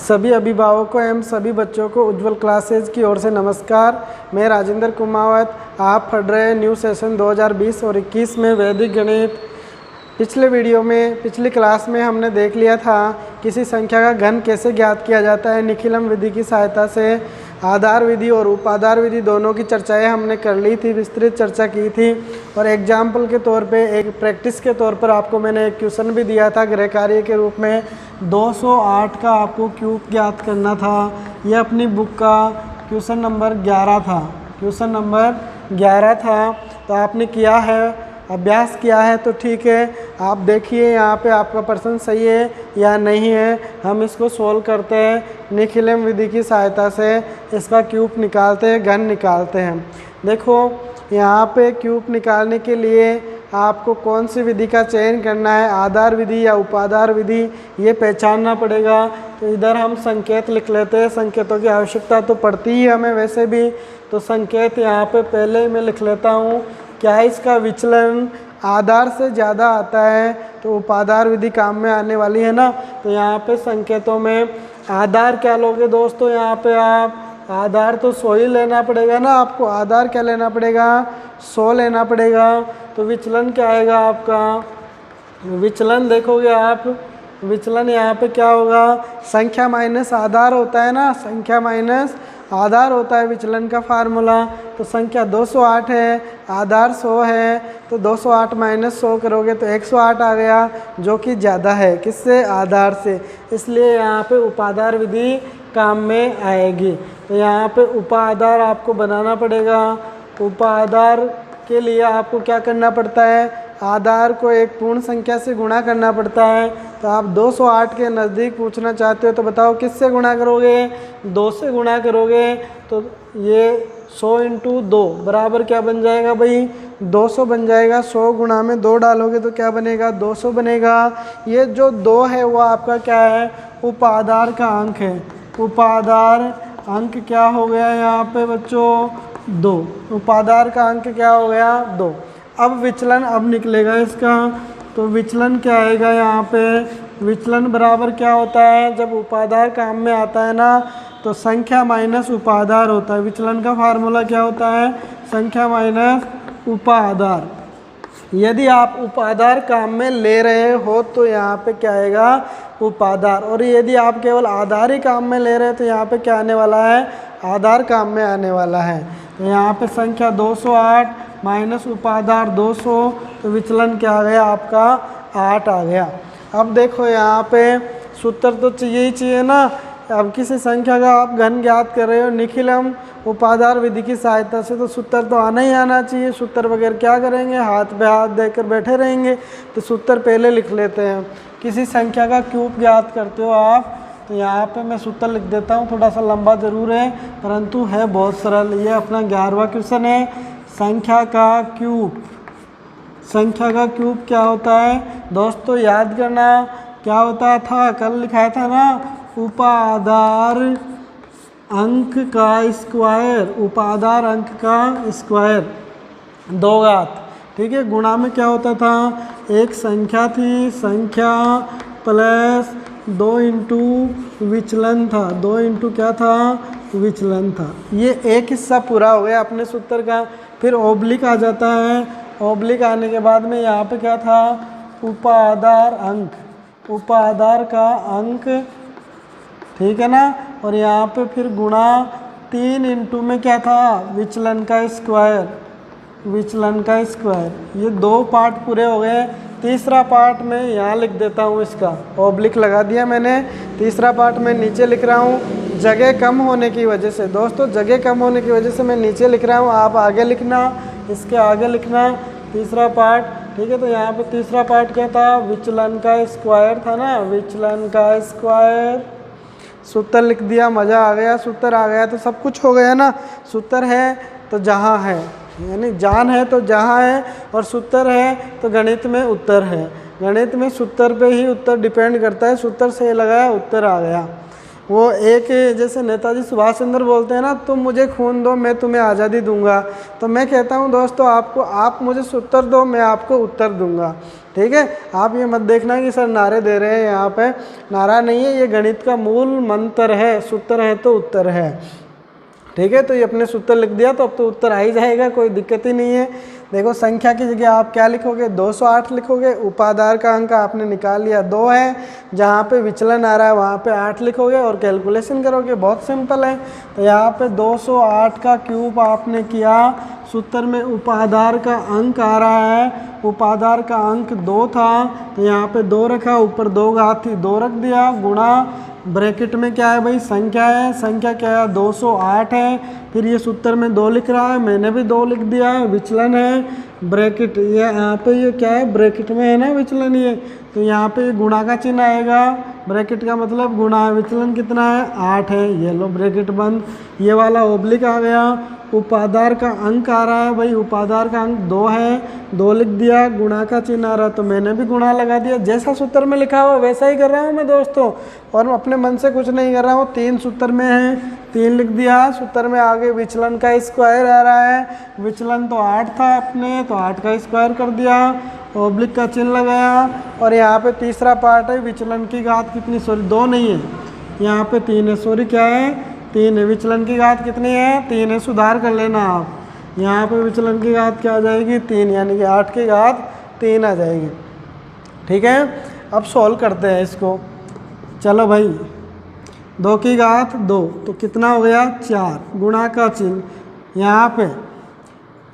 सभी अभिभावकों एवं सभी बच्चों को उज्ज्वल क्लासेज की ओर से नमस्कार। मैं राजेंद्र कुमावत। आप पढ़ रहे हैं न्यू सेशन 2020 और 21 में वैदिक गणित। पिछली क्लास में हमने देख लिया था किसी संख्या का घन कैसे ज्ञात किया जाता है निखिलम विधि की सहायता से। आधार विधि और उपाधार विधि दोनों की चर्चाएं हमने कर ली थी, विस्तृत चर्चा की थी। और एग्जाम्पल के तौर पे, एक प्रैक्टिस के तौर पर आपको मैंने एक क्वेश्चन भी दिया था गृह कार्य के रूप में। 208 का आपको क्यूब ज्ञात करना था। यह अपनी बुक का क्वेश्चन नंबर 11 था। क्वेश्चन नंबर 11 था। तो आपने किया है, अभ्यास किया है, तो ठीक है। आप देखिए यहाँ पे आपका प्रश्न सही है या नहीं है। हम इसको सोल्व करते हैं निखिलम विधि की सहायता से। इसका क्यूब निकालते हैं, घन निकालते हैं। देखो यहाँ पे क्यूब निकालने के लिए आपको कौन सी विधि का चयन करना है, आधार विधि या उपाधार विधि, ये पहचानना पड़ेगा। तो इधर हम संकेत लिख लेते हैं। संकेतों की आवश्यकता तो पड़ती ही हमें वैसे भी। तो संकेत यहाँ पे पहले ही मैं लिख लेता हूँ। क्या इसका विचलन आधार से ज़्यादा आता है तो उपाधार विधि काम में आने वाली है ना। तो यहाँ पे संकेतों में आधार क्या लोगे दोस्तों, यहाँ पे आप आधार तो 100 ही लेना पड़ेगा ना आपको। आधार क्या लेना पड़ेगा, 100 लेना पड़ेगा। तो विचलन क्या आएगा आपका, विचलन देखोगे आप, विचलन यहाँ पे क्या होगा, संख्या माइनस आधार होता है ना, संख्या माइनस आधार होता है विचलन का फार्मूला। तो संख्या 208 है, आधार 100 है, तो 208 माइनस 100 करोगे तो 108 आ गया, जो कि ज़्यादा है किससे, आधार से। इसलिए यहाँ पे उपाधार विधि काम में आएगी। तो यहाँ पे उपाधार आपको बनाना पड़ेगा। उपाधार के लिए आपको क्या करना पड़ता है, आधार को एक पूर्ण संख्या से गुणा करना पड़ता है। तो आप 208 के नज़दीक पूछना चाहते हो तो बताओ किससे गुणा करोगे, 2 से गुणा करोगे। तो ये 100 × 2 बराबर क्या बन जाएगा भाई, 200 बन जाएगा। 100 गुणा में 2 डालोगे तो क्या बनेगा, 200 बनेगा। ये जो 2 है वो आपका क्या है, उपाधार का अंक है। उपाधार अंक क्या हो गया यहाँ पे बच्चों, 2। उपाधार का अंक क्या हो गया, 2। अब विचलन अब निकलेगा इसका। तो विचलन क्या आएगा यहाँ पे, विचलन बराबर क्या होता है, जब उपाधार काम में आता है ना तो संख्या माइनस उपाधार होता है। विचलन का फार्मूला क्या होता है, संख्या माइनस उपाधार। यदि आप उपाधार काम में ले रहे हो तो यहाँ पे क्या आएगा, उपाधार। और यदि आप केवल आधार ही काम में ले रहे हो तो यहाँ पे क्या आने वाला है, आधार काम में आने वाला है। तो यहाँ पे संख्या 208 माइनस उपाधार 200, तो विचलन क्या आ गया आपका, 8 आ गया। अब देखो यहाँ पे सूत्र तो चाहिए ही चाहिए ना। अब किसी संख्या का आप घन ज्ञात कर रहे हो निखिलम उपाधार विधि की सहायता से, तो सूत्र तो आना ही आना चाहिए। सूत्र बगैर क्या करेंगे, हाथ पे हाथ देकर बैठे रहेंगे। तो सूत्र पहले लिख लेते हैं। किसी संख्या का क्यूब ज्ञात करते हो आप, तो यहाँ पे मैं सूत्र लिख देता हूँ। थोड़ा सा लंबा ज़रूर है परंतु है बहुत सरल। ये अपना 11वां क्वेश्चन है, संख्या का क्यूब। संख्या का क्यूब क्या होता है दोस्तों, याद करना क्या होता था, कल लिखाया था ना, उपाधार अंक का स्क्वायर। उपाधार अंक का स्क्वायर 2 घात, ठीक है। गुणा में क्या होता था, एक संख्या थी, संख्या प्लस 2 × विचलन था। 2 × क्या था, विचलन था। ये एक हिस्सा पूरा हो गया अपने सूत्र का। फिर ओब्लिक आ जाता है। ओब्लिक आने के बाद में यहाँ पे क्या था, उपाधार अंक, उपाधार का अंक, ठीक है ना। और यहाँ पे फिर गुणा 3 × में क्या था, विचलन का स्क्वायर, विचलन का स्क्वायर। ये 2 पार्ट पूरे हो गए। तीसरा पार्ट मैं यहाँ लिख देता हूँ, इसका ओब्लिक लगा दिया मैंने। तीसरा पार्ट मैं नीचे लिख रहा हूँ, जगह कम होने की वजह से। दोस्तों जगह कम होने की वजह से मैं नीचे लिख रहा हूँ, आप आगे लिखना, इसके आगे लिखना तीसरा पार्ट, ठीक है। तो यहाँ पे तीसरा पार्ट क्या था, विचलन का स्क्वायर था ना, विचलन का स्क्वायर। सूत्र लिख दिया, मज़ा आ गया। सूत्र आ गया तो सब कुछ हो गया ना। सूत्र है तो जहाँ है, यानी जान है तो जहाँ है, और सूत्र है तो गणित में उत्तर है। गणित में सूत्र पे ही उत्तर डिपेंड करता है। सूत्र से लगाया, उत्तर आ गया। वो एक जैसे नेताजी सुभाष चंद्र बोलते हैं ना, तुम मुझे खून दो मैं तुम्हें आज़ादी दूंगा, तो मैं कहता हूँ दोस्तों आपको, आप मुझे सूत्र दो मैं आपको उत्तर दूंगा। ठीक है, आप ये मत देखना कि सर नारे दे रहे हैं, यहाँ पे नारा नहीं है, ये गणित का मूल मंत्र है, सूत्र है तो उत्तर है। ठीक है, तो ये अपने सूत्र लिख दिया तो अब तो उत्तर आ ही जाएगा, कोई दिक्कत ही नहीं है। देखो संख्या की जगह आप क्या लिखोगे, 208 लिखोगे, उपाधार का अंक आपने निकाल लिया 2 है, जहाँ पे विचलन आ रहा है वहाँ पे 8 लिखोगे और कैलकुलेशन करोगे, बहुत सिंपल है। तो यहाँ पे 208 का क्यूब आपने किया, सूत्र में उपाधार का अंक आ रहा है, उपाधार का अंक 2 था तो यहाँ पे 2 रखा, ऊपर 2 घात थी 2 रख दिया, गुणा ब्रैकेट में क्या है भाई संख्या है, संख्या क्या है 208 है, फिर ये सूत्र में 2 लिख रहा है, मैंने भी 2 लिख दिया है, विचलन है ब्रैकेट, ये यहाँ पे ये क्या है ब्रैकेट में है ना विचलन, ये तो यहाँ पे गुणा का चिन्ह आएगा, ब्रैकेट का मतलब गुणा है, विचलन कितना है 8 है, ये लो ब्रैकेट बंद, ये वाला ओब्लिक आ गया, उपाधार का अंक आ रहा है भाई, उपाधार का अंक 2 है, 2 लिख दिया, गुणा का चिन्ह आ रहा है तो मैंने भी गुणा लगा दिया, जैसा सूत्र में लिखा हुआ वैसा ही कर रहा हूँ मैं दोस्तों, और अपने मन से कुछ नहीं कर रहा हूँ। 3 सूत्र में है, 3 लिख दिया, सूत्र में आगे विचलन का स्क्वायर आ रहा है, विचलन तो 8 था अपने, तो 8 का स्क्वायर कर दिया, ओब्लिक का चिन्ह लगाया, और यहाँ पे तीसरा पार्ट है विचलन की घात कितनी, सॉरी 2 नहीं है यहाँ पे 3 है, सॉरी क्या है 3 है, विचलन की घात कितनी है 3 है, सुधार कर लेना आप, यहाँ पे विचलन की घात क्या आ जाएगी 3, यानी कि 8 की घात 3 आ जाएगी। ठीक है, अब सॉल्व करते हैं इसको, चलो भाई 2 की घात 2 तो कितना हो गया 4, गुणा का चिन्ह, यहाँ पे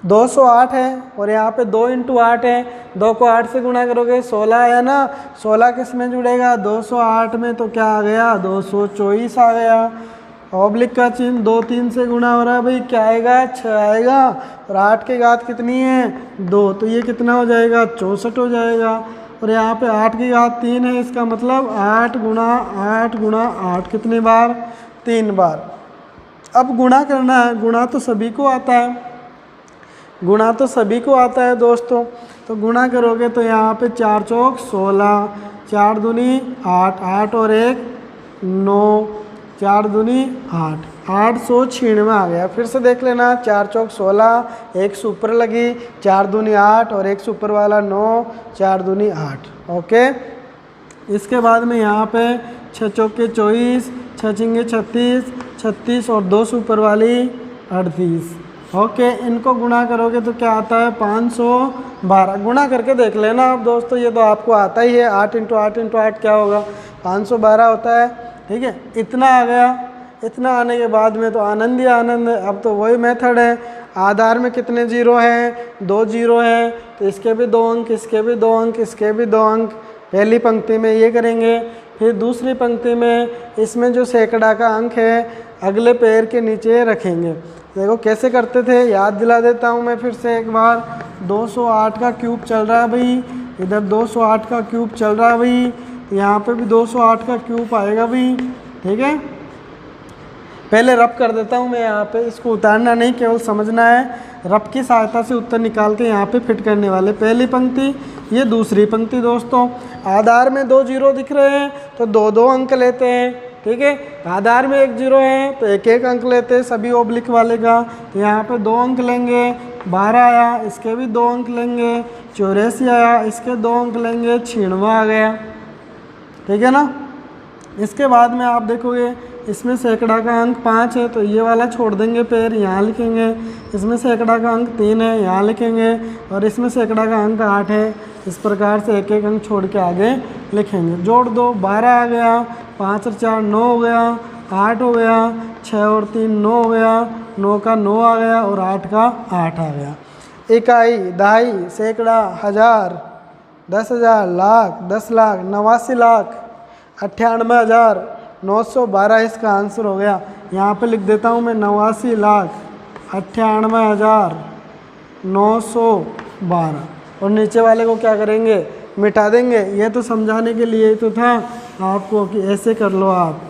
208 है और यहाँ पे 2 × 8 है, 2 को 8 से गुणा करोगे 16 है ना, 16 किस में जुड़ेगा 208 में, तो क्या आ गया 224 आ गया, ऑब्लिक का चिन्ह 2 3 से गुणा हो रहा है भाई, क्या आएगा 6 आएगा, और 8 की घात कितनी है 2, तो ये कितना हो जाएगा 64 हो जाएगा, और यहाँ पे 8 की घात 3 है, इसका मतलब 8 गुणा 8 कितनी बार 3 बार। अब गुणा करना है, गुणा तो सभी को आता है, गुणा तो सभी को आता है दोस्तों, तो गुणा करोगे तो यहाँ पे 4 चौक 16, 4 दूनी 8, 8 और 1 9, 4 दूनी 8, 896 आ गया। फिर से देख लेना, 4 चौक 16, 1 से ऊपर लगी, 4 दूनी 8 और 1 से ऊपर वाला 9, 4 दूनी 8। ओके, इसके बाद में यहाँ पे 6 चौके 24, 6 छिंगे 36, 36 और 2 से ऊपर वाली 38। ओके, इनको गुणा करोगे तो क्या आता है 512, गुणा करके देख लेना आप दोस्तों, ये तो आपको आता ही है, 8 × 8 × 8 क्या होगा 512 होता है। ठीक है, इतना आ गया, इतना आने के बाद में तो आनंद ही आनंद है, अब तो वही मेथड है, आधार में कितने जीरो हैं 2 जीरो हैं, तो इसके भी 2 अंक, इसके भी 2 अंक, इसके भी 2 अंक, पहली पंक्ति में ये करेंगे, फिर दूसरी पंक्ति में इसमें जो सैकड़ा का अंक है अगले पैर के नीचे रखेंगे। देखो कैसे करते थे, याद दिला देता हूँ मैं फिर से एक बार, 208 का क्यूब चल रहा है भाई, इधर 208 का क्यूब चल रहा है भाई, यहाँ पे भी 208 का क्यूब आएगा भाई। ठीक है, पहले रब कर देता हूँ मैं यहाँ पे, इसको उतारना नहीं केवल समझना है, रब की सहायता से उत्तर निकाल के यहाँ पे फिट करने वाले। पहली पंक्ति, ये दूसरी पंक्ति दोस्तों, आधार में 2 जीरो दिख रहे हैं तो 2 अंक लेते हैं। ठीक है, आधार में 1 जीरो है तो 1 अंक लेते हैं सभी ओब्लिक वाले का, तो यहाँ पे 2 अंक लेंगे, 12 आया इसके भी 2 अंक लेंगे, 84 आया इसके 2 अंक लेंगे, 96 आ गया। ठीक है ना, इसके बाद में आप देखोगे इसमें सैकड़ा का अंक 5 है तो ये वाला छोड़ देंगे पैर, यहाँ लिखेंगे, इसमें सैकड़ा का अंक 3 है यहाँ लिखेंगे, और इसमें सैकड़ा का अंक 8 है, इस प्रकार से 1 अंक छोड़ के आगे लिखेंगे। जोड़ दो, 12 आ गया, 5 और 4 9 हो गया, 8 हो गया, 6 और 3 9 हो गया, 9 का 9 आ गया और 8 का 8 आ गया। इकाई, दहाई, सैकड़ा, हज़ार, 10,000, लाख, 10 लाख, 89 लाख, 98,912 इसका आंसर हो गया। यहाँ पे लिख देता हूँ मैं 89,98,912, और नीचे वाले को क्या करेंगे मिटा देंगे। ये तो समझाने के लिए तो था आपको कि ऐसे कर लो आप।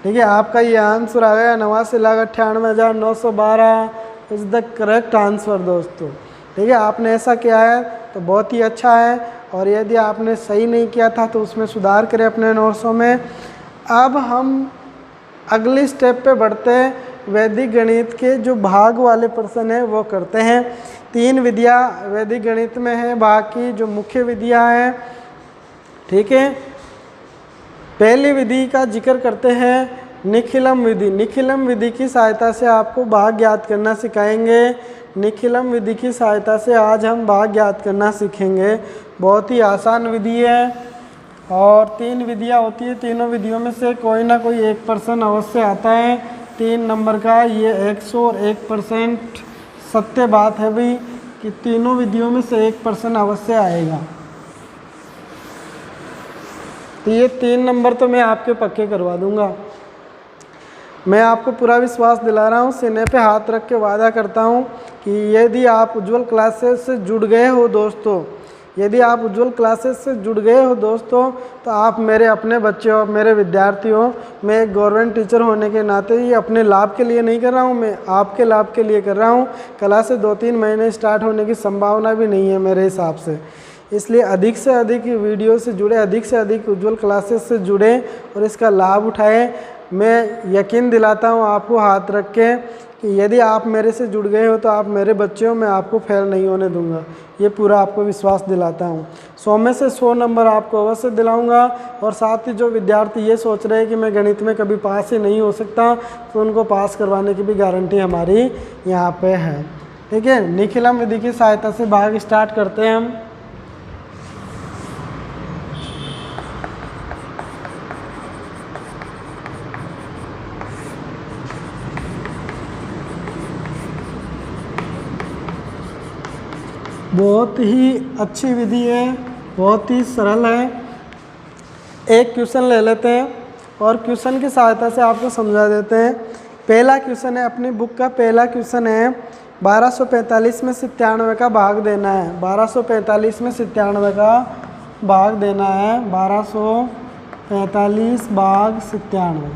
ठीक है, आपका ये आंसर आ गया 89,98,912 इज़ द करेक्ट आंसर दोस्तों। ठीक है, आपने ऐसा किया है तो बहुत ही अच्छा है, और यदि आपने सही नहीं किया था तो उसमें सुधार करें अपने नोट्सों में। अब हम अगली स्टेप पे बढ़ते हैं। वैदिक गणित के जो भाग वाले प्रश्न है वो करते हैं। 3 विधियाँ वैदिक गणित में है, बाकी जो मुख्य विधियाँ हैं, ठीक है। पहली विधि का जिक्र करते हैं निखिलम विधि। निखिलम विधि की सहायता से आपको भाग ज्ञात करना सिखाएंगे। निखिलम विधि की सहायता से आज हम भाग ज्ञात करना सीखेंगे। बहुत ही आसान विधि है और 3 विधियाँ होती है। तीनों विधियों में से कोई ना कोई एक प्रश्न अवश्य आता है 3 नंबर का। ये 101% सत्य बात है भाई कि तीनों विधियों में से एक प्रश्न अवश्य आएगा। तो ये 3 नंबर तो मैं आपके पक्के करवा दूंगा। मैं आपको पूरा विश्वास दिला रहा हूँ, सीने पे हाथ रख के वादा करता हूँ कि यदि आप उज्ज्वल क्लासेस से जुड़ गए हो दोस्तों, यदि आप उज्ज्वल क्लासेस से जुड़ गए हो दोस्तों, तो आप मेरे अपने बच्चे हो, मेरे विद्यार्थी हो। मैं एक गवर्नमेंट टीचर होने के नाते ये अपने लाभ के लिए नहीं कर रहा हूँ, मैं आपके लाभ के लिए कर रहा हूँ। कल से 2-3 महीने स्टार्ट होने की संभावना भी नहीं है मेरे हिसाब से। इसलिए अधिक से अधिक वीडियो से जुड़े, अधिक से अधिक उज्ज्वल क्लासेस से जुड़े और इसका लाभ उठाएं। मैं यकीन दिलाता हूँ आपको हाथ रख के कि यदि आप मेरे से जुड़ गए हो तो आप मेरे बच्चे हो, मैं आपको फेल नहीं होने दूंगा। ये पूरा आपको विश्वास दिलाता हूँ। 100 में से 100 नंबर आपको अवश्य दिलाऊंगा। और साथ ही जो विद्यार्थी ये सोच रहे हैं कि मैं गणित में कभी पास ही नहीं हो सकता, तो उनको पास करवाने की भी गारंटी हमारी यहाँ पे है, ठीक है। निखिलम विधि की सहायता से भाग स्टार्ट करते हैं हम। बहुत ही अच्छी विधि है, बहुत ही सरल है। एक क्वेश्चन ले लेते हैं और क्वेश्चन की सहायता से आपको समझा देते हैं। पहला क्वेश्चन है, अपनी बुक का पहला क्वेश्चन है, 1245 में 97 का भाग देना है। 1245 में 97 का भाग देना है। 1245 भाग 97।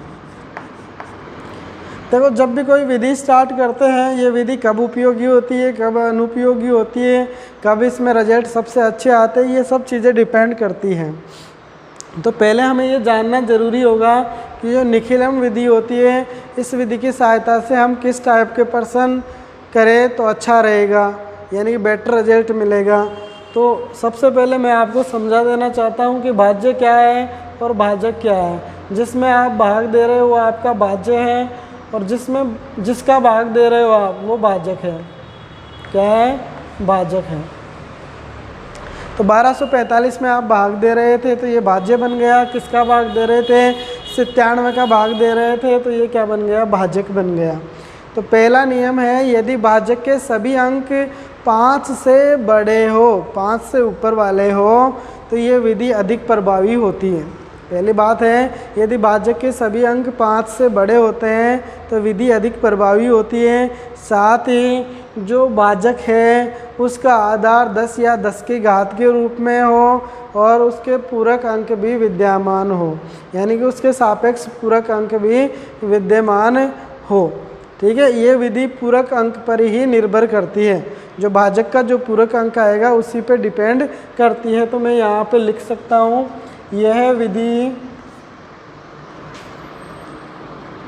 देखो, जब भी कोई विधि स्टार्ट करते हैं, ये विधि कब उपयोगी होती है, कब अनुपयोगी होती है, कब इसमें रिजल्ट सबसे अच्छे आते हैं, ये सब चीज़ें डिपेंड करती हैं। तो पहले हमें ये जानना ज़रूरी होगा कि जो निखिलम विधि होती है, इस विधि की सहायता से हम किस टाइप के प्रश्न करें तो अच्छा रहेगा, यानी कि बेटर रिजल्ट मिलेगा। तो सबसे पहले मैं आपको समझा देना चाहता हूँ कि भाज्य क्या है और भाजक क्या है। जिसमें आप भाग दे रहे हो वो आपका भाज्य है, और जिसका भाग दे रहे हो आप वो भाजक है। क्या है? भाजक है। तो 1245 में आप भाग दे रहे थे तो ये भाज्य बन गया। किसका भाग दे रहे थे? 97 का भाग दे रहे थे तो ये क्या बन गया? भाजक बन गया। तो पहला नियम है, यदि भाजक के सभी अंक 5 से बड़े हो, 5 से ऊपर वाले हो, तो ये विधि अधिक प्रभावी होती है। पहली बात है, यदि भाजक के सभी अंक 5 से बड़े होते हैं तो विधि अधिक प्रभावी होती है। साथ ही जो भाजक है उसका आधार 10 या 10 की घात के रूप में हो और उसके पूरक अंक भी विद्यमान हो, यानी कि उसके सापेक्ष पूरक अंक भी विद्यमान हो। ठीक है, ये विधि पूरक अंक पर ही निर्भर करती है। जो भाजक का जो पूरक अंक आएगा उसी पे डिपेंड करती है। तो मैं यहाँ पे लिख सकता हूँ, यह विधि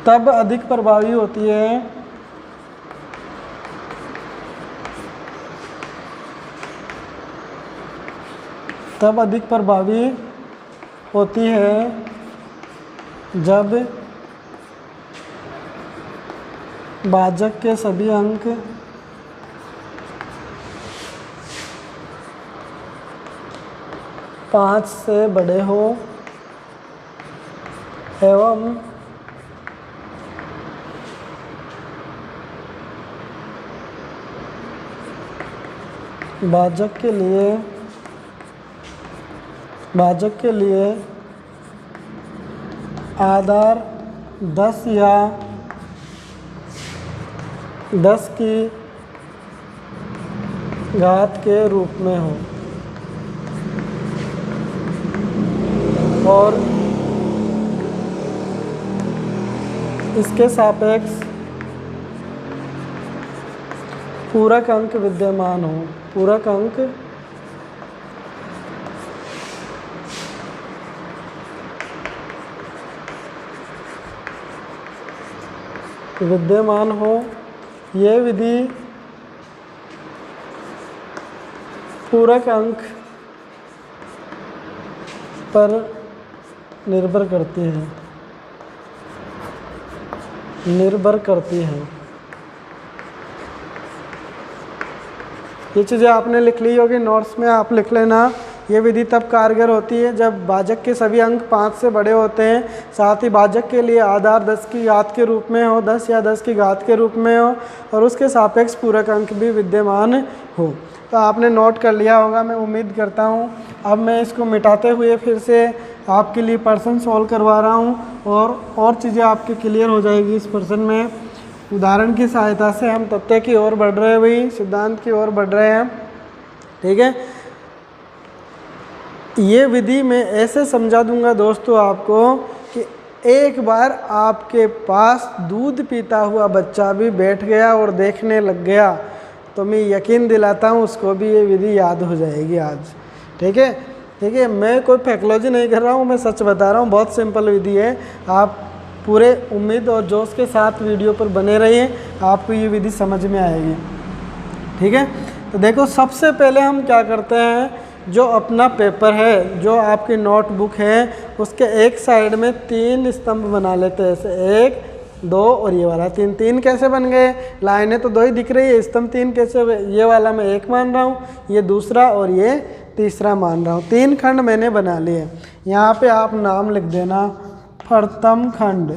तब अधिक प्रभावी होती है जब भाजक के सभी अंक 5 से बड़े हो एवं भाजक के लिए आधार 10 या 10 की घात के रूप में हो और इसके सापेक्ष पूरक अंक विद्यमान हो। पूरक अंक विद्यमान हो। ये विधि पूरक अंक पर निर्भर करती है। ये चीज़ें आपने लिख ली होगी, नोट्स में आप लिख लेना। ये विधि तब कारगर होती है जब भाजक के सभी अंक 5 से बड़े होते हैं, साथ ही भाजक के लिए आधार 10 की घात के रूप में हो, 10 या 10 की घात के रूप में हो, और उसके सापेक्ष पूरक अंक भी विद्यमान हो। तो आपने नोट कर लिया होगा, मैं उम्मीद करता हूँ। अब मैं इसको मिटाते हुए फिर से आपके लिए पर्सन सॉल्व करवा रहा हूँ और चीज़ें आपके क्लियर हो जाएगी इस पर्सन में। उदाहरण की सहायता से हम तथ्य की ओर बढ़ रहे हैं भाई, सिद्धांत की ओर बढ़ रहे हैं। ठीक है, ये विधि मैं ऐसे समझा दूंगा दोस्तों आपको कि एक बार आपके पास दूध पीता हुआ बच्चा भी बैठ गया और देखने लग गया तो मैं यकीन दिलाता हूँ उसको भी ये विधि याद हो जाएगी आज। ठीक है, ठीक है, मैं कोई पैथोलॉजी नहीं कर रहा हूँ, मैं सच बता रहा हूँ। बहुत सिंपल विधि है। आप पूरे उम्मीद और जोश के साथ वीडियो पर बने रहिए, आपको ये विधि समझ में आएगी। ठीक है, तो देखो सबसे पहले हम क्या करते हैं, जो अपना पेपर है, जो आपकी नोटबुक है, उसके एक साइड में 3 स्तंभ बना लेते हैं। ऐसे 1, 2 और ये वाला 3। 3 कैसे बन गए? लाइनें तो 2 ही दिख रही है, स्तंभ 3 कैसे हुए? ये वाला मैं 1 मान रहा हूँ, ये दूसरा और ये तीसरा मान रहा हूँ। 3 खंड मैंने बना लिए। यहाँ पे आप नाम लिख देना, प्रथम खंड,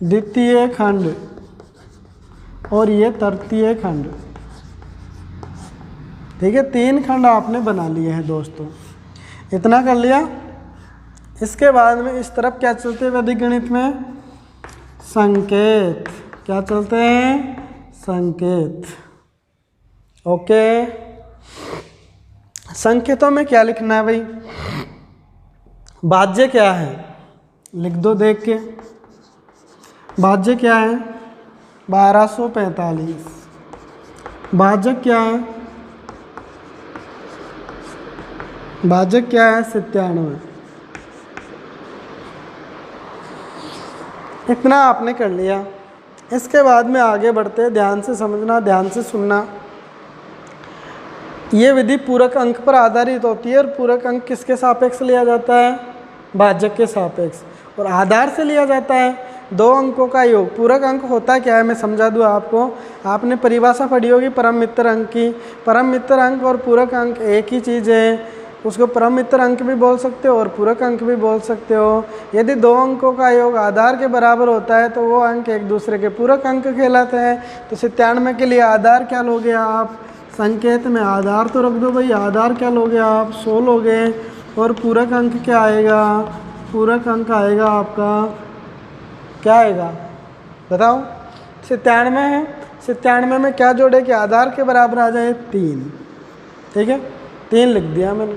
द्वितीय खंड और ये तृतीय खंड। ठीक है, 3 खंड आपने बना लिए हैं दोस्तों। इतना कर लिया। इसके बाद में इस तरफ क्या चलते हैं वैदिक गणित में? संकेत। क्या चलते हैं? संकेत। ओके, संकेतों में क्या लिखना है भाई? भाज्य क्या है? लिख दो देख के। भाज्य क्या है? 1245। भाजक क्या है? भाजक क्या है? 97। इतना आपने कर लिया। इसके बाद में आगे बढ़ते हैं। ध्यान से समझना, ध्यान से सुनना। ये विधि पूरक अंक पर आधारित होती है और पूरक अंक किसके सापेक्ष लिया जाता है? भाजक के सापेक्ष। और आधार से लिया जाता है 2 अंकों का योग। पूरक अंक होता क्या है मैं समझा दूँ आपको। आपने परिभाषा पढ़ी होगी परम मित्र अंक की। परम मित्र अंक और पूरक अंक एक ही चीज़ है। उसको परम मित्र अंक भी बोल सकते हो और पूरक अंक भी बोल सकते हो। यदि 2 अंकों का योग आधार के बराबर होता है तो वो अंक एक दूसरे के पूरक अंक कहलाते हैं। तो 97 के लिए आधार क्या लोगे आप? संकेत में आधार तो रख दो भाई। आधार क्या लोगे आप? 100 लोगे। और पूरक अंक क्या आएगा? पूरक अंक आएगा आपका, क्या आएगा बताओ? 97 है। 97 में क्या जोड़े कि आधार के बराबर आ जाए? 3। ठीक है, 3 लिख दिया मैंने।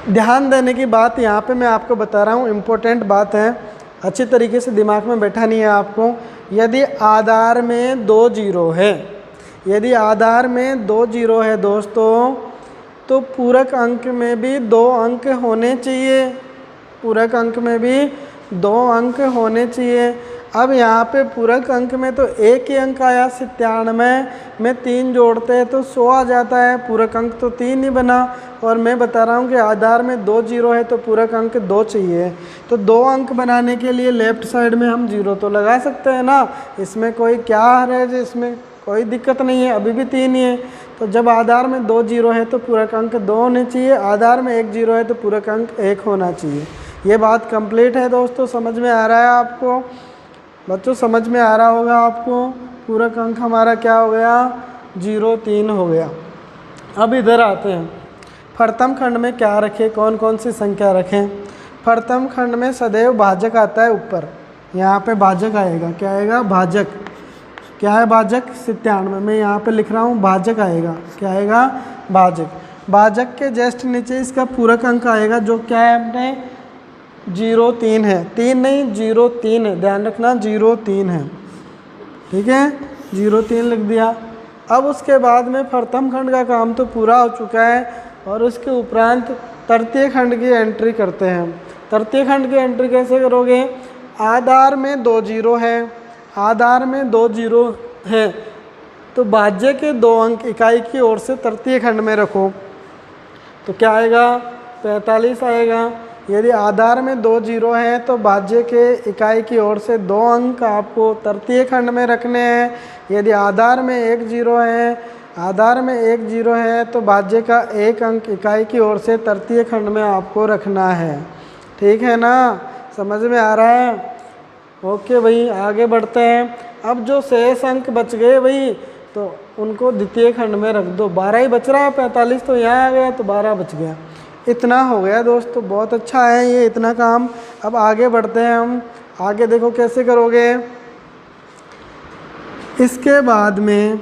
ध्यान देने की बात यहाँ पे मैं आपको बता रहा हूँ, इम्पोर्टेंट बात है, अच्छी तरीके से दिमाग में बैठा नहीं है आपको। यदि आधार में 2 जीरो है, यदि आधार में 2 जीरो है दोस्तों, तो पूरक अंक में भी 2 अंक होने चाहिए। पूरक अंक में भी 2 अंक होने चाहिए। अब यहाँ पे पूरक अंक में तो एक ही अंक आया 97 में 3 जोड़ते हैं तो 100 आ जाता है। पूरक अंक तो 3 ही बना। और मैं बता रहा हूँ कि आधार में 2 जीरो है तो पूरक अंक 2 चाहिए। तो 2 अंक बनाने के लिए लेफ्ट साइड में हम जीरो तो लगा सकते हैं ना, इसमें कोई क्या है, इसमें कोई दिक्कत नहीं है, अभी भी 3 ही है। तो जब आधार में 2 जीरो है तो पूरक अंक 2 होने चाहिए। आधार में 1 जीरो है तो पूरक अंक 1 होना चाहिए। ये बात कंप्लीट है दोस्तों, समझ में आ रहा है आपको? बच्चों समझ में आ रहा होगा आपको। पूरक अंक हमारा क्या हो गया? 0,3 हो गया। अब इधर आते हैं, प्रथम खंड में क्या रखें, कौन कौन सी संख्या रखें? प्रथम खंड में सदैव भाजक आता है ऊपर। यहाँ पे भाजक आएगा, क्या आएगा? भाजक। क्या है भाजक? 97 में यहाँ पे लिख रहा हूँ भाजक आएगा। क्या आएगा? भाजक। भाजक के जस्ट नीचे इसका पूरक अंक आएगा जो क्या है अपने 0,3 है। 3 नहीं 0,3 है, ध्यान रखना 0,3 है। ठीक है, 0,3 लिख दिया। अब उसके बाद में प्रथम खंड का काम तो पूरा हो चुका है और उसके उपरांत तृतीय खंड की एंट्री करते हैं। तृतीय खंड की एंट्री कैसे करोगे? आधार में 2 जीरो है, आधार में 2 जीरो है, तो भाज्य के 2 अंक इकाई की ओर से तृतीय खंड में रखो, तो क्या आएगा 45 आएगा। यदि आधार में 2 जीरो है तो भाज्य के इकाई की ओर से 2 अंक आपको तृतीय खंड में रखने हैं। यदि आधार में 1 जीरो है, आधार में 1 जीरो है तो भाज्य का 1 अंक इकाई की ओर से तृतीय खंड में आपको रखना है। ठीक है ना, समझ में आ रहा है? ओके भाई, आगे बढ़ते हैं। अब जो शेष अंक बच गए भाई, तो उनको द्वितीय खंड में रख दो। 12 ही बच रहा है, 45 तो यहाँ आ गया तो 12 बच गया। इतना हो गया दोस्तों, बहुत अच्छा है ये इतना काम। अब आगे बढ़ते हैं हम। आगे देखो कैसे करोगे। इसके बाद में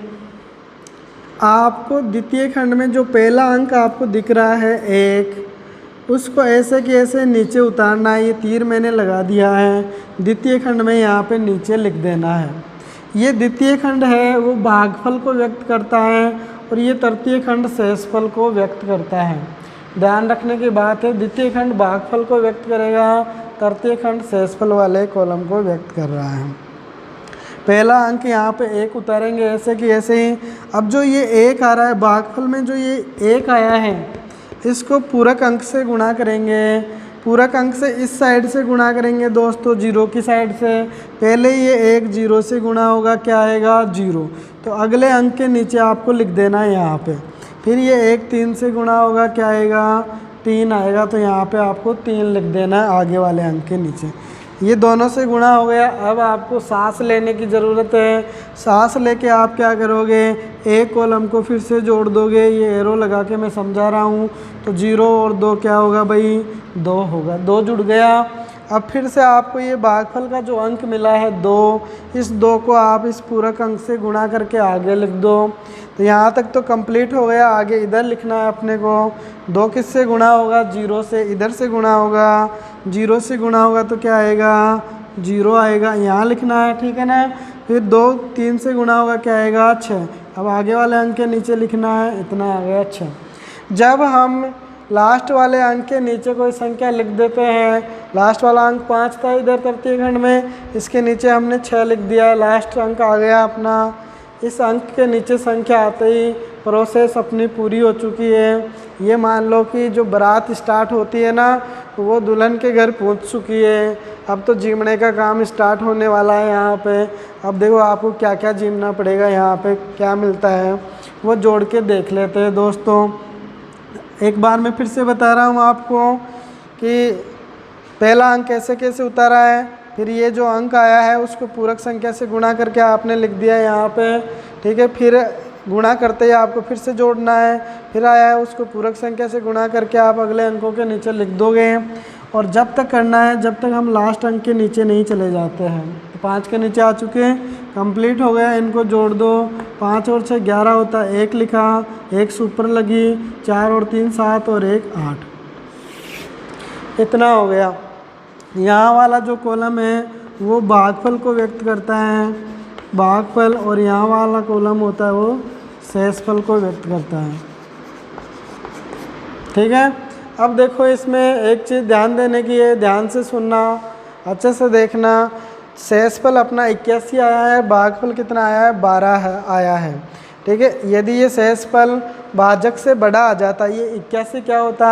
आपको द्वितीय खंड में जो पहला अंक आपको दिख रहा है 1, उसको ऐसे कि ऐसे नीचे उतारना है। ये तीर मैंने लगा दिया है, द्वितीय खंड में यहाँ पे नीचे लिख देना है। ये द्वितीय खंड है वो भागफल को व्यक्त करता है और ये तृतीय खंड शेषफल को व्यक्त करता है। ध्यान रखने की बात है, द्वितीय खंड भागफल को व्यक्त करेगा, तृतीय खंड शेषफल वाले कॉलम को व्यक्त कर रहा है। पहला अंक यहाँ पे 1 उतारेंगे ऐसे कि ऐसे ही। अब जो ये 1 आ रहा है भागफल में, जो ये 1 आया है इसको पूरक अंक से गुणा करेंगे। पूरक अंक से इस साइड से गुणा करेंगे दोस्तों, जीरो की साइड से। पहले ये 1 जीरो से गुणा होगा, क्या आएगा 0, तो अगले अंक के नीचे आपको लिख देना है यहाँ पे। फिर ये 1 3 से गुणा होगा, क्या आएगा 3 आएगा, तो यहाँ पे आपको 3 लिख देना है आगे वाले अंक के नीचे। ये दोनों से गुणा हो गया। अब आपको सांस लेने की ज़रूरत है। सांस लेके आप क्या करोगे, एक कॉलम को फिर से जोड़ दोगे। ये एरो लगा के मैं समझा रहा हूँ, तो 0 और 2 क्या होगा भाई 2 होगा, 2 जुड़ गया। अब फिर से आपको ये भागफल का जो अंक मिला है 2, इस 2 को आप इस पूरक अंक से गुणा करके आगे लिख दो। तो यहाँ तक तो कंप्लीट हो गया। आगे इधर लिखना है अपने को। 2 किससे गुणा होगा, 0 से। इधर से गुणा होगा, 0 से गुणा होगा तो क्या आएगा 0 आएगा, यहाँ लिखना है, ठीक है ना। फिर 2 3 से गुणा होगा, क्या आएगा 6। अब आगे वाले अंक के नीचे लिखना है, इतना आ गया 6। जब हम लास्ट वाले अंक के नीचे कोई संख्या लिख देते हैं, लास्ट वाला अंक 5 था इधर तृतीय खंड में, इसके नीचे हमने 6 लिख दिया, लास्ट अंक आ गया अपना। इस अंक के नीचे संख्या आते ही प्रोसेस अपनी पूरी हो चुकी है। ये मान लो कि जो बारात स्टार्ट होती है ना, वो दुल्हन के घर पहुंच चुकी है। अब तो जीमने का काम स्टार्ट होने वाला है यहाँ पे। अब देखो आपको क्या क्या जीमना पड़ेगा, यहाँ पे क्या मिलता है वो जोड़ के देख लेते हैं दोस्तों। एक बार मैं फिर से बता रहा हूँ आपको कि पहला अंक कैसे कैसे उतारा है। फिर ये जो अंक आया है उसको पूरक संख्या से गुणा करके आपने लिख दिया है यहाँ पे, ठीक है। फिर गुणा करते ही आपको फिर से जोड़ना है। फिर आया है उसको पूरक संख्या से गुणा करके आप अगले अंकों के नीचे लिख दोगे। और जब तक करना है जब तक हम लास्ट अंक के नीचे नहीं चले जाते हैं। तो 5 के नीचे आ चुके हैं, कंप्लीट हो गया। इनको जोड़ दो, 5 और 6 11 होता है, 1 लिखा, 1 सुपर लगी, 4 और 3 7 और 1 8, इतना हो गया। यहाँ वाला जो कॉलम है वो भागफल को व्यक्त करता है, भागफल, और यहाँ वाला कॉलम होता है वो शेषफल को व्यक्त करता है, ठीक है। अब देखो इसमें एक चीज़ ध्यान देने की है, ध्यान से सुनना, अच्छे से देखना। शेषफल अपना 81 आया है, भागफल कितना आया है 12 है आया है, ठीक है। यदि ये शेषफल भाजक से बड़ा आ जाता, ये 81 क्या होता,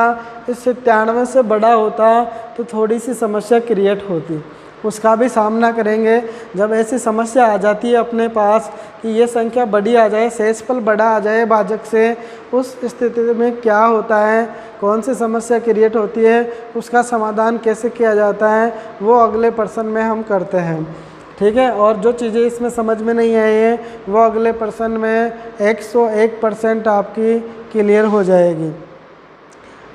इस 97 से बड़ा होता, तो थोड़ी सी समस्या क्रिएट होती। उसका भी सामना करेंगे। जब ऐसी समस्या आ जाती है अपने पास कि ये संख्या बड़ी आ जाए, शेषफल बड़ा आ जाए भाजक से, उस स्थिति में क्या होता है, कौन सी समस्या क्रिएट होती है, उसका समाधान कैसे किया जाता है, वो अगले पर्सन में हम करते हैं, ठीक है। और जो चीज़ें इसमें समझ में नहीं आई है वो अगले पर्सन में 101% आपकी क्लियर हो जाएगी।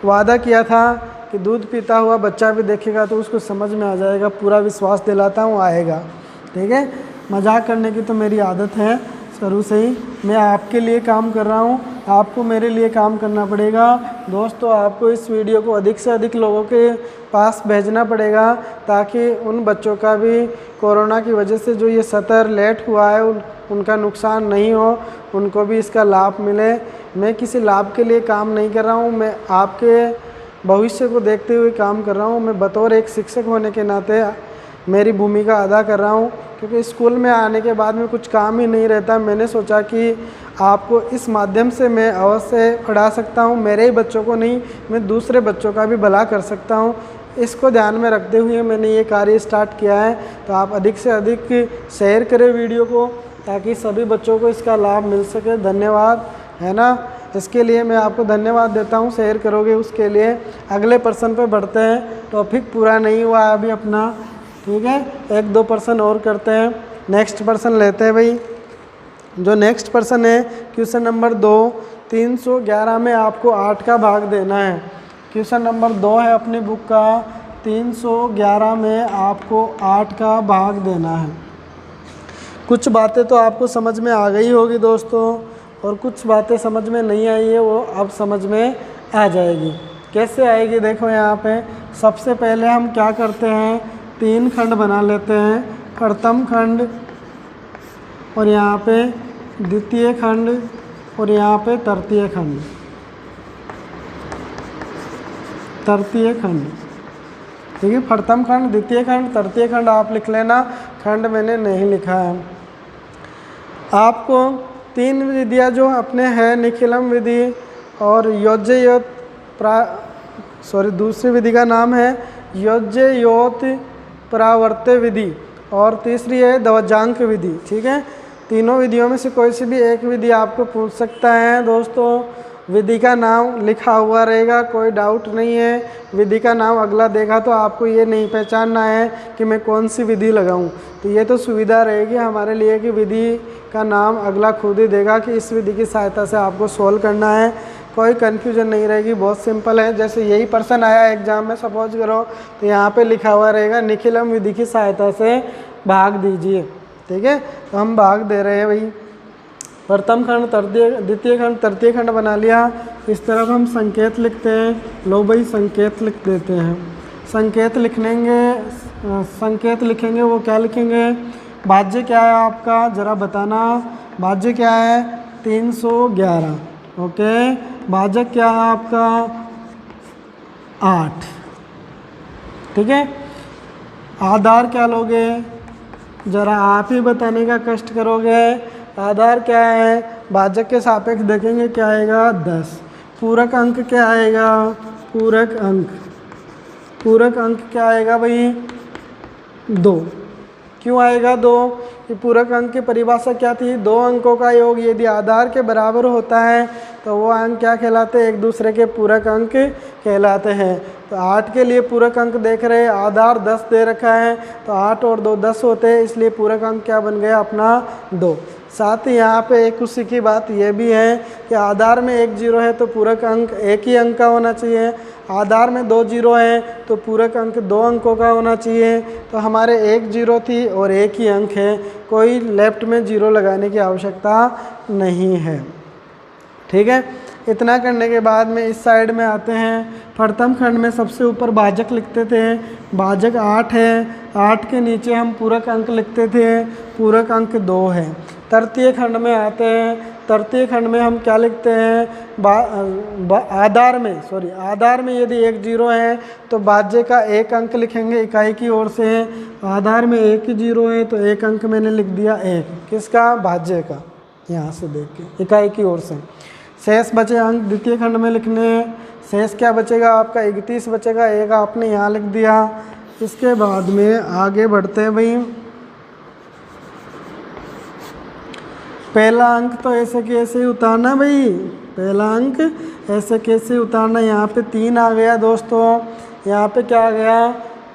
वादा किया था कि दूध पीता हुआ बच्चा भी देखेगा तो उसको समझ में आ जाएगा, पूरा विश्वास दिलाता हूँ आएगा, ठीक है। मजाक करने की तो मेरी आदत है शुरू से ही। मैं आपके लिए काम कर रहा हूँ, आपको मेरे लिए काम करना पड़ेगा। दोस्तों आपको इस वीडियो को अधिक से अधिक लोगों के पास भेजना पड़ेगा ताकि उन बच्चों का भी कोरोना की वजह से जो ये सत्र लेट हुआ है उनका नुकसान नहीं हो, उनको भी इसका लाभ मिले। मैं किसी लाभ के लिए काम नहीं कर रहा हूँ, मैं आपके भविष्य को देखते हुए काम कर रहा हूँ। मैं बतौर एक शिक्षक होने के नाते मेरी भूमिका अदा कर रहा हूँ, क्योंकि स्कूल में आने के बाद में कुछ काम ही नहीं रहता। मैंने सोचा कि आपको इस माध्यम से मैं अवश्य पढ़ा सकता हूँ, मेरे ही बच्चों को नहीं, मैं दूसरे बच्चों का भी भला कर सकता हूँ। इसको ध्यान में रखते हुए मैंने ये कार्य स्टार्ट किया है। तो आप अधिक से अधिक शेयर करें वीडियो को, ताकि सभी बच्चों को इसका लाभ मिल सके। धन्यवाद, है ना। इसके लिए मैं आपको धन्यवाद देता हूँ, शेयर करोगे उसके लिए। अगले पर्सन पे बढ़ते हैं। टॉपिक पूरा नहीं हुआ अभी अपना, ठीक है, 1-2 पर्सन और करते हैं। नेक्स्ट पर्सन लेते हैं भाई। जो नेक्स्ट पर्सन है क्वेश्चन नंबर 2, 311 में आपको 8 का भाग देना है। क्वेश्चन नंबर 2 है अपनी बुक का, 311 में आपको 8 का भाग देना है। कुछ बातें तो आपको समझ में आ गई होगी दोस्तों, और कुछ बातें समझ में नहीं आई है, वो अब समझ में आ जाएगी। कैसे आएगी देखो यहाँ पे। सबसे पहले हम क्या करते हैं, 3 खंड बना लेते हैं। प्रथम खंड, और यहाँ पे द्वितीय खंड, और यहाँ पे तृतीय खंड। तृतीय खंड, ठीक है। प्रथम खंड, द्वितीय खंड, तृतीय खंड आप लिख लेना, खंड मैंने नहीं लिखा है। आपको 3 विधियाँ जो अपने हैं, निखिलम विधि और योज्य दूसरी विधि का नाम है योज्य योत परावर्त्य विधि, और तीसरी है ध्वजांक विधि, ठीक है। तीनों विधियों में से कोई सी भी एक विधि आपको पूछ सकता है दोस्तों। विधि का नाम लिखा हुआ रहेगा, कोई डाउट नहीं है। विधि का नाम अगला देखा तो आपको ये नहीं पहचानना है कि मैं कौन सी विधि लगाऊं। तो ये तो सुविधा रहेगी हमारे लिए कि विधि का नाम अगला खुद ही देगा कि इस विधि की सहायता से आपको सोल्व करना है। कोई कन्फ्यूजन नहीं रहेगी, बहुत सिंपल है। जैसे यही पर्सन आया एग्जाम में, सपोज करो, तो यहाँ पे लिखा हुआ रहेगा निखिलम विधि की सहायता से भाग दीजिए, ठीक है। तो हम भाग दे रहे हैं भाई। प्रथम खंड, द्वितीय खंड, तृतीय खंड बना लिया। इस तरफ हम संकेत लिखते हैं। लो भाई संकेत लिख देते हैं। संकेत लिखेंगे वो क्या लिखेंगे, भाज्य क्या है आपका ज़रा बताना। भाज्य क्या है, 311, ओके। भाजक क्या है आपका, 8, ठीक है। आधार क्या लोगे, ज़रा आप ही बताने का कष्ट करोगे। आधार क्या है, भाजक के सापेक्ष देखेंगे क्या आएगा, 10। पूरक अंक क्या आएगा, पूरक अंक क्या आएगा भाई, 2। क्यों आएगा 2, कि पूरक अंक की परिभाषा क्या थी, 2 अंकों का योग यदि आधार के बराबर होता है तो वो अंक क्या कहलाते हैं, एक दूसरे के पूरक अंक कहलाते हैं। तो 8 के लिए पूरक अंक देख रहे हैं, आधार 10 दे रखा है, तो 8 और 2 10 होते हैं, इसलिए पूरक अंक क्या बन गया अपना 2। साथ ही यहाँ पे एक उसी की बात ये भी है कि आधार में 1 जीरो है तो पूरक अंक 1 ही अंक का होना चाहिए। आधार में 2 जीरो है तो पूरक अंक 2 अंकों का होना चाहिए। तो हमारे 1 जीरो थी और 1 ही अंक है, कोई लेफ्ट में जीरो लगाने की आवश्यकता नहीं है, ठीक है। इतना करने के बाद में इस साइड में आते हैं। प्रथम खंड में सबसे ऊपर भाजक लिखते थे, भाजक 8 है, 8 के नीचे हम पूरक अंक लिखते थे, पूरक अंक 2 है। तृतीय खंड में आते हैं। तृतीय खंड में हम क्या लिखते हैं, आधार में यदि 1 जीरो है तो भाज्य का 1 अंक लिखेंगे इकाई की ओर से। आधार में 1 जीरो है तो 1 अंक मैंने लिख दिया 1, किसका, भाज्य का, यहाँ से देख के इकाई की ओर से। शेष बचे अंक द्वितीय खंड में लिखने हैं। शेष क्या बचेगा आपका, 31 बचेगा, 1 आपने यहाँ लिख दिया। इसके बाद में आगे बढ़ते हैं भाई। पहला अंक तो ऐसे कैसे ही उतारना भाई, पहला अंक ऐसे कैसे उतारना। यहाँ पे 3 आ गया दोस्तों, यहाँ पे क्या आ गया,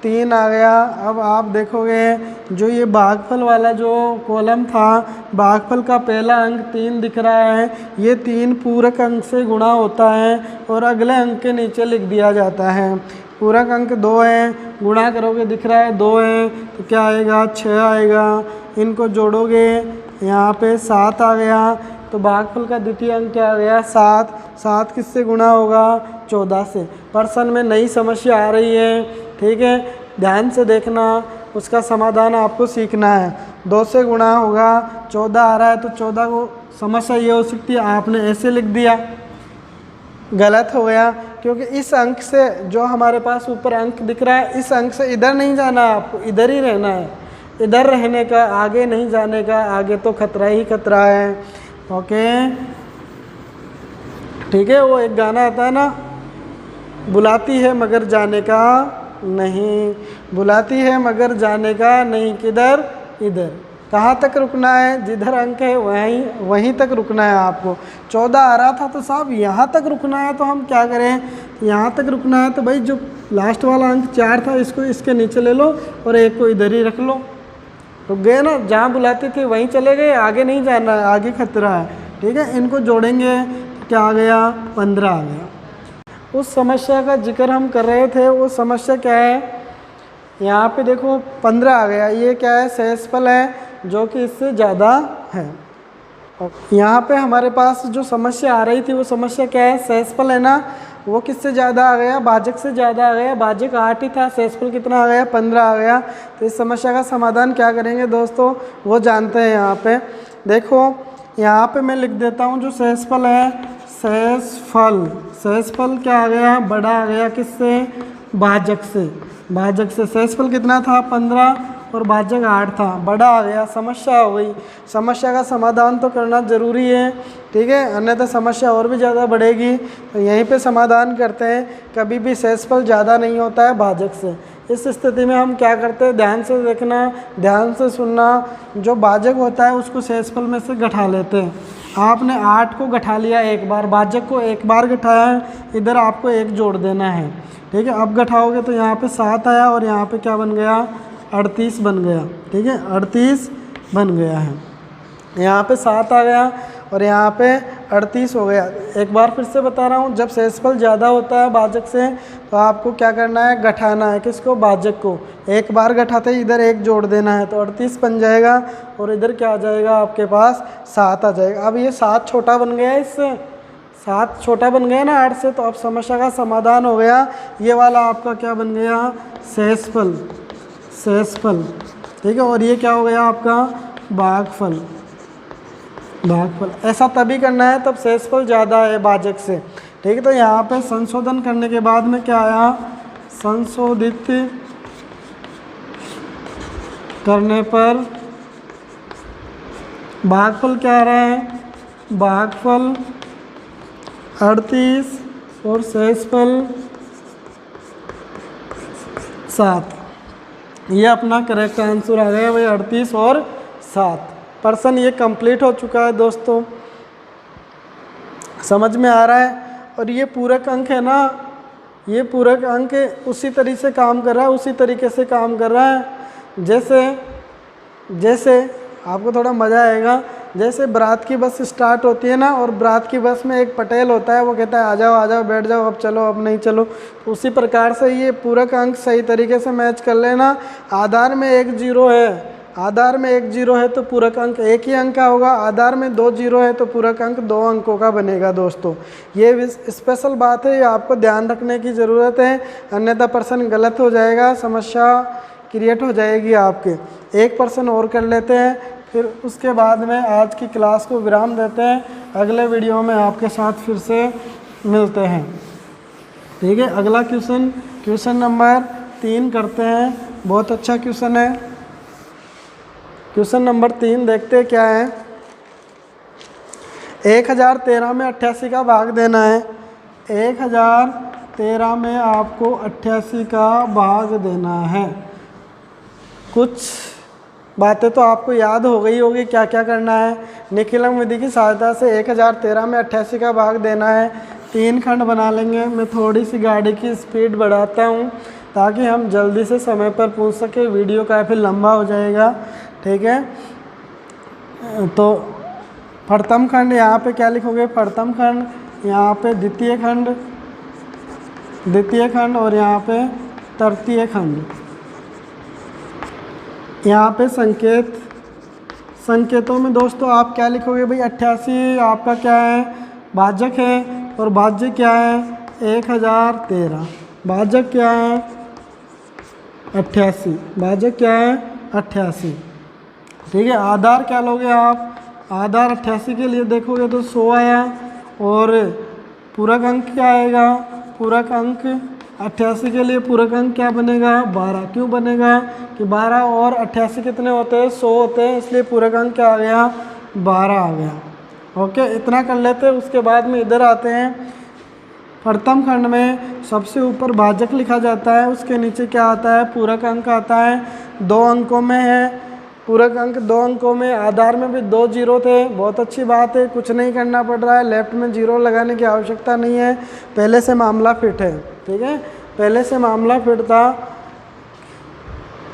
3 आ गया। अब आप देखोगे जो ये भागफल वाला जो कॉलम था, भागफल का पहला अंक 3 दिख रहा है, ये 3 पूरक अंक से गुणा होता है और अगले अंक के नीचे लिख दिया जाता है। पूरक अंक 2 है, गुणा करोगे दिख रहा है 2 है तो क्या आएगा, 6 आएगा। इनको जोड़ोगे यहाँ पे 7 आ गया, तो भागफल का द्वितीय अंक क्या आ गया, 7। 7 किससे गुणा होगा, 14 से। प्रश्न में नई समस्या आ रही है, ठीक है, ध्यान से देखना, उसका समाधान आपको सीखना है। 2 से गुणा होगा, 14 आ रहा है, तो 14 को समस्या ये हो सकती है आपने ऐसे लिख दिया, गलत हो गया। क्योंकि इस अंक से जो हमारे पास ऊपर अंक दिख रहा है, इस अंक से इधर नहीं जाना है, आपको इधर ही रहना है, इधर रहने का, आगे नहीं जाने का, आगे तो खतरा ही खतरा है। ओके ठीक है, वो एक गाना आता है ना, बुलाती है मगर जाने का नहीं, बुलाती है मगर जाने का नहीं, किधर, इधर। कहाँ तक रुकना है, जिधर अंक है वहीं तक रुकना है आपको। 14 आ रहा था तो साहब यहाँ तक रुकना है, तो हम क्या करें, यहाँ तक रुकना है तो भाई जो लास्ट वाला अंक 4 था इसको इसके नीचे ले लो और एक को इधर ही रख लो। रुक गए ना, जहाँ बुलाते थे वहीं चले गए, आगे नहीं जाना है, आगे खतरा है। ठीक है, इनको जोड़ेंगे तो क्या आ गया, 15 आ गया। उस समस्या का जिक्र हम कर रहे थे, वो समस्या क्या है, यहाँ पे देखो 15 आ गया, ये क्या है, सहजफल है जो कि इससे ज़्यादा है। यहाँ पे हमारे पास जो समस्या आ रही थी वो समस्या क्या है, सहजफल है ना, वो किससे ज़्यादा आ गया, भाजक से ज़्यादा आ गया। भाजक 8 ही था, सहजफल कितना आ गया, 15 आ गया। तो इस समस्या का समाधान क्या करेंगे दोस्तों, वो जानते हैं। यहाँ पे देखो, यहाँ पे मैं लिख देता हूँ जो सहजफल है, सहजफल क्या आ गया, बड़ा आ गया किससे, भाजक से। भाजक से सहजफल कितना था, 15 और भाजक 8 था, बड़ा आ गया, समस्या हो गई। समस्या का समाधान तो करना ज़रूरी है, ठीक है, अन्यथा समस्या और भी ज़्यादा बढ़ेगी। तो यहीं पे समाधान करते हैं। कभी भी सहजफल ज़्यादा नहीं होता है भाजक से। इस स्थिति में हम क्या करते हैं, ध्यान से देखना, ध्यान से सुनना, जो भाजक होता है उसको सहजफल में से घटा लेते हैं। आपने 8 को घटा लिया एक बार, भाजक को एक बार घटाया है, इधर आपको 1 जोड़ देना है। ठीक है, अब घटाओगे तो यहाँ पे 7 आया और यहाँ पे क्या बन गया, 38 बन गया। ठीक है, 38 बन गया है। यहाँ पे 7 आ गया और यहाँ पे 38 हो गया। एक बार फिर से बता रहा हूँ, जब सहजफल ज़्यादा होता है भाजक से तो आपको क्या करना है, घटाना है। किसको, भाजक को। एक बार घटाते ही इधर 1 जोड़ देना है, तो 38 बन जाएगा और इधर क्या आ जाएगा, आपके पास 7 आ जाएगा। अब ये 7 छोटा बन गया है, इससे 7 छोटा बन गया ना 8 से, तो अब समस्या का समाधान हो गया। ये वाला आपका क्या बन गया, सहजफल। ठीक है, और ये क्या हो गया आपका, भागफल। ऐसा तभी करना है तब सहजफल ज़्यादा है भाजक से। ठीक है, तो यहाँ पे संशोधन करने के बाद में क्या आया, संशोधित करने पर भागफल क्या आ रहा है, भागफल 38 और सहजफल 7। ये अपना करेक्ट आंसर आ गया भाई, 38 और 7%। ये कंप्लीट हो चुका है दोस्तों, समझ में आ रहा है। और ये पूरक अंक है ना, ये पूरक अंक उसी तरीके से काम कर रहा है, जैसे आपको थोड़ा मज़ा आएगा। जैसे बारात की बस स्टार्ट होती है ना, और बारात की बस में एक पटेल होता है, वो कहता है आ जाओ बैठ जाओ, अब चलो अब नहीं चलो। तो उसी प्रकार से ये पूरक अंक सही तरीके से मैच कर लेना। आधार में 1 0 है, आधार में 1 0 है तो पूरक अंक 1 ही अंक का होगा। आधार में 2 0 है तो पूरक अंक 2 अंकों का बनेगा दोस्तों। ये स्पेशल बात है, ये आपको ध्यान रखने की ज़रूरत है, अन्यथा प्रश्न गलत हो जाएगा, समस्या क्रिएट हो जाएगी आपके। एक प्रश्न और कर लेते हैं, फिर उसके बाद में आज की क्लास को विराम देते हैं। अगले वीडियो में आपके साथ फिर से मिलते हैं। ठीक है, अगला क्वेश्चन नंबर 3 करते हैं। बहुत अच्छा क्वेश्चन है। क्वेश्चन नंबर 3 देखते हैं क्या है। 1013 में 88 का भाग देना है। 1013 में आपको 88 का भाग देना है। कुछ बातें तो आपको याद हो गई होगी, क्या क्या करना है। निखिलम विधि की सहायता से 1013 में 88 का भाग देना है। 3 खंड बना लेंगे। मैं थोड़ी सी गाड़ी की स्पीड बढ़ाता हूँ ताकि हम जल्दी से समय पर पहुँच सके, वीडियो काफ़ी लंबा हो जाएगा। ठीक है, तो प्रथम खंड यहाँ पे क्या लिखोगे, प्रथम खंड, यहाँ पे द्वितीय खंड और यहाँ पे तृतीय खंड। यहाँ पे संकेतों में दोस्तों आप क्या लिखोगे भाई, 88 आपका क्या है, भाजक है, और भाज्य क्या है 1013, भाजक क्या है 88, भाजक क्या है 88। ठीक है, आधार क्या लोगे आप, आधार 88 के लिए देखोगे तो 100 आया, और पूरक अंक क्या आएगा, पूरक अंक 88 के लिए पूरक अंक क्या बनेगा 12। क्यों बनेगा कि 12 और 88 कितने होते हैं 100 होते हैं, इसलिए पूरक अंक क्या आ गया 12 आ गया। ओके, इतना कर लेते हैं। उसके बाद में इधर आते हैं, प्रथम खंड में सबसे ऊपर भाजक लिखा जाता है, उसके नीचे क्या आता है पूरक अंक आता है। 2 अंकों में है पूरक अंक, 2 अंकों में, आधार में भी 2 जीरो थे। बहुत अच्छी बात है, कुछ नहीं करना पड़ रहा है, लेफ्ट में जीरो लगाने की आवश्यकता नहीं है, पहले से मामला फिट है। ठीक है, पहले से मामला फिट था।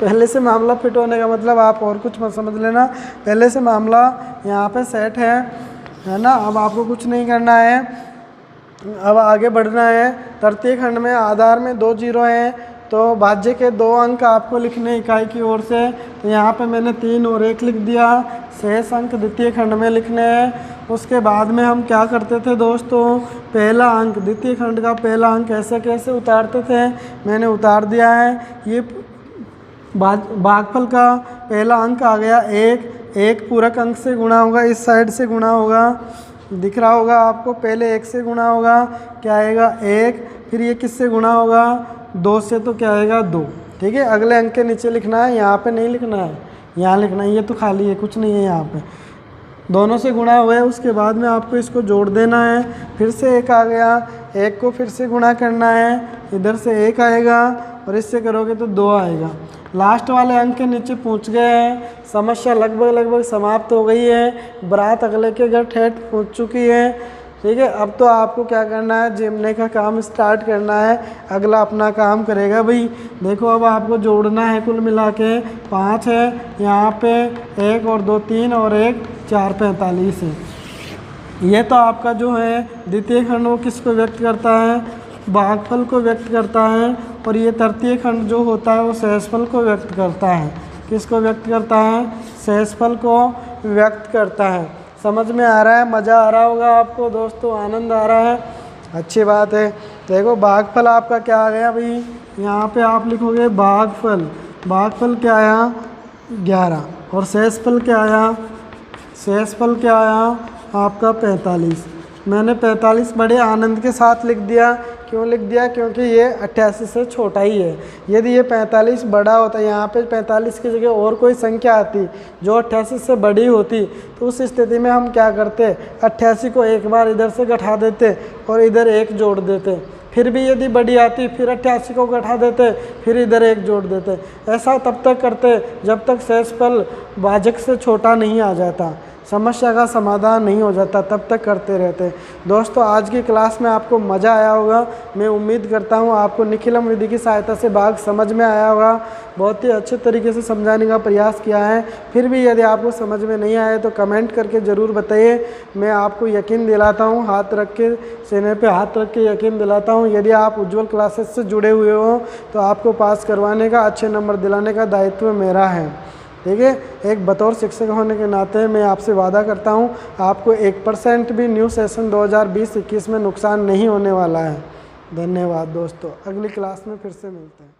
पहले से मामला फिट होने का मतलब आप और कुछ मत समझ लेना, पहले से मामला यहाँ पे सेट है ना। अब आपको कुछ नहीं करना है, अब आगे बढ़ना है। तृतीय खंड में आधार में 2 जीरो हैं, तो भाज्य के 2 अंक आपको लिखने इकाई की ओर से, तो यहाँ पे मैंने 3 और 1 लिख दिया। शेष अंक द्वितीय खंड में लिखने हैं। उसके बाद में हम क्या करते थे दोस्तों, पहला अंक, द्वितीय खंड का पहला अंक ऐसे कैसे उतारते थे, मैंने उतार दिया है। ये भागफल का पहला अंक आ गया 1, 1 पूरक अंक से गुणा होगा, इस साइड से गुणा होगा, दिख रहा होगा आपको, पहले 1 से गुणा होगा, क्या आएगा 1, फिर ये किससे गुणा होगा 2 से, तो क्या आएगा 2। ठीक है, अगले अंक के नीचे लिखना है, यहाँ पे नहीं लिखना है, यहाँ लिखना है, ये तो खाली है, कुछ नहीं है यहाँ पे, दोनों से गुणा हुआ है। उसके बाद में आपको इसको जोड़ देना है, फिर से 1 आ गया, 1 को फिर से गुणा करना है, इधर से 1 आएगा और इससे करोगे तो 2 आएगा। लास्ट वाले अंक के नीचे पहुंच गए हैं, समस्या लगभग समाप्त हो गई है, बारात अगले के घर ठेठ पहुंच चुकी है। ठीक है, अब तो आपको क्या करना है, जिमने का काम स्टार्ट करना है, अगला अपना काम करेगा भाई। देखो अब आपको जोड़ना है, कुल मिला के 5 है, यहाँ पे 1 और 2 3 और 1 4 45 है। ये तो आपका जो है द्वितीय खंड वो किसको व्यक्त करता है, भागफल को व्यक्त करता है, और ये तृतीय खंड जो होता है वो शेषफल को व्यक्त करता है। किसको व्यक्त करता है, शेषफल को व्यक्त करता है। समझ में आ रहा है, मज़ा आ रहा होगा आपको दोस्तों, आनंद आ रहा है, अच्छी बात है। देखो भागफल आपका क्या आ गया भाई, यहाँ पे आप लिखोगे भागफल, भागफल क्या आया 11, और शेषफल क्या आया, शेषफल क्या आया आपका 45। मैंने 45 बड़े आनंद के साथ लिख दिया। क्यों लिख दिया, क्योंकि ये 88 से छोटा ही है। यदि ये 45 बड़ा होता, यहाँ पे 45 की जगह और कोई संख्या आती जो 88 से बड़ी होती, तो उस स्थिति में हम क्या करते, 88 को एक बार इधर से घटा देते और इधर 1 जोड़ देते। फिर भी यदि बड़ी आती फिर 88 को घटा देते, फिर इधर 1 जोड़ देते। ऐसा तब तक करते जब तक शेषफल भाजक से छोटा नहीं आ जाता, समस्या का समाधान नहीं हो जाता, तब तक करते रहते। दोस्तों आज की क्लास में आपको मज़ा आया होगा, मैं उम्मीद करता हूँ आपको निखिलम विधि की सहायता से भाग समझ में आया होगा। बहुत ही अच्छे तरीके से समझाने का प्रयास किया है। फिर भी यदि आपको समझ में नहीं आए तो कमेंट करके ज़रूर बताइए, मैं आपको यकीन दिलाता हूँ, हाथ रख के, सीने पे हाथ रख के यकीन दिलाता हूँ, यदि आप उज्ज्वल क्लासेस से जुड़े हुए हो तो आपको पास करवाने का, अच्छे नंबर दिलाने का दायित्व मेरा है। ठीक है, एक बतौर शिक्षक होने के नाते मैं आपसे वादा करता हूं आपको 1% भी न्यू सेशन 2020-21 में नुकसान नहीं होने वाला है। धन्यवाद दोस्तों, अगली क्लास में फिर से मिलते हैं।